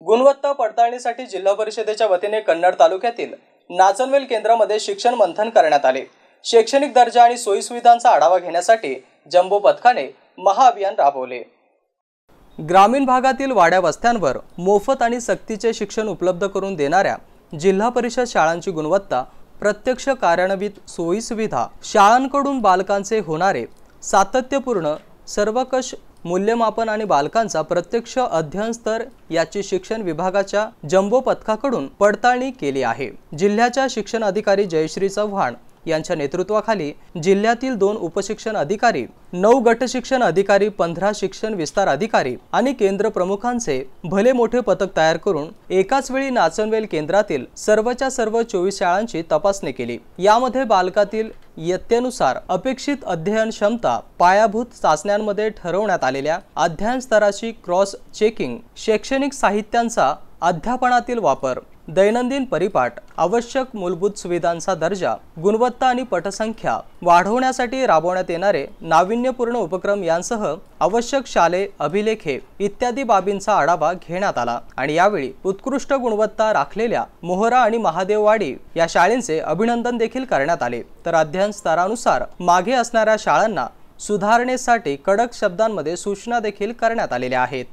गुणवत्ता पडताळणीसाठी जिल्हा परिषदेच्या वतीने कन्नड तालुक्यातील नाचनवेल केंद्रामध्ये शिक्षण मंथन करण्यात आले। शैक्षणिक दर्जा आणि सोयी सुविधांचा आढावा घेण्यासाठी जम्बो पथकाने महाअभियान राबवले। ग्रामीण भागातील वाड्या वस्त्यांवर मोफत आणि सक्तीचे शिक्षण उपलब्ध करून देणाऱ्या जिल्हा परिषद शाळांची गुणवत्ता, प्रत्यक्ष कार्यान्वित सोयी सुविधा, शाळांकडून बालकांचे होणारे सातत्यपूर्ण सर्वकष मूल्यमापन आणि बालकांचा प्रत्यक्ष अध्ययन स्तर याची शिक्षण विभागाच्या जम्बो पथकाकडून पडताळणी केली आहे। जिल्ह्याच्या शिक्षण अधिकारी जयश्री चव्हाण यांच्या नेतृत्वाखाली जिल्ह्यातील 2 उपशिक्षण अधिकारी, 9 गट शिक्षण अधिकारी, 15 शिक्षण विस्तार अधिकारी आणि केंद्र प्रमुखांचे भले मोठे पथक तयार करून एकाच वेळी नाचनवेल केंद्रातील सर्वच्या सर्व 24 शाळांची तपासणी केली। यामध्ये बालकातील इयत्तेनुसार अपेक्षित अध्ययन क्षमता, पायाभूत चाचण्यांमध्ये ठरवण्यात आलेल्या अध्ययन स्तराची क्रॉस चेकिंग, शैक्षणिक साहित्यांचा अध्यापनातील वापर, दैनंदिन परिपाठ, आवश्यक मूलभूत सुविधांचा दर्जा, गुणवत्ता आणि पटसंख्या वाढवण्यासाठी राबवण्यात येणारे नाविन्यपूर्ण उपक्रम यांसह आवश्यक शालेय अभिलेखे इत्यादी बाबींचा आढावा घेण्यात आला आणि यावेळी उत्कृष्ट गुणवत्ता राखलेल्या मोहरा आणि महादेववाडी या शाळांचे अभिनंदन देखील करण्यात आले। तर अध्ययन स्तरानुसार मागे असणाऱ्या शाळांना सुधारणेसाठी कडक शब्दांमध्ये सूचना देखील करण्यात आलेल्या आहेत।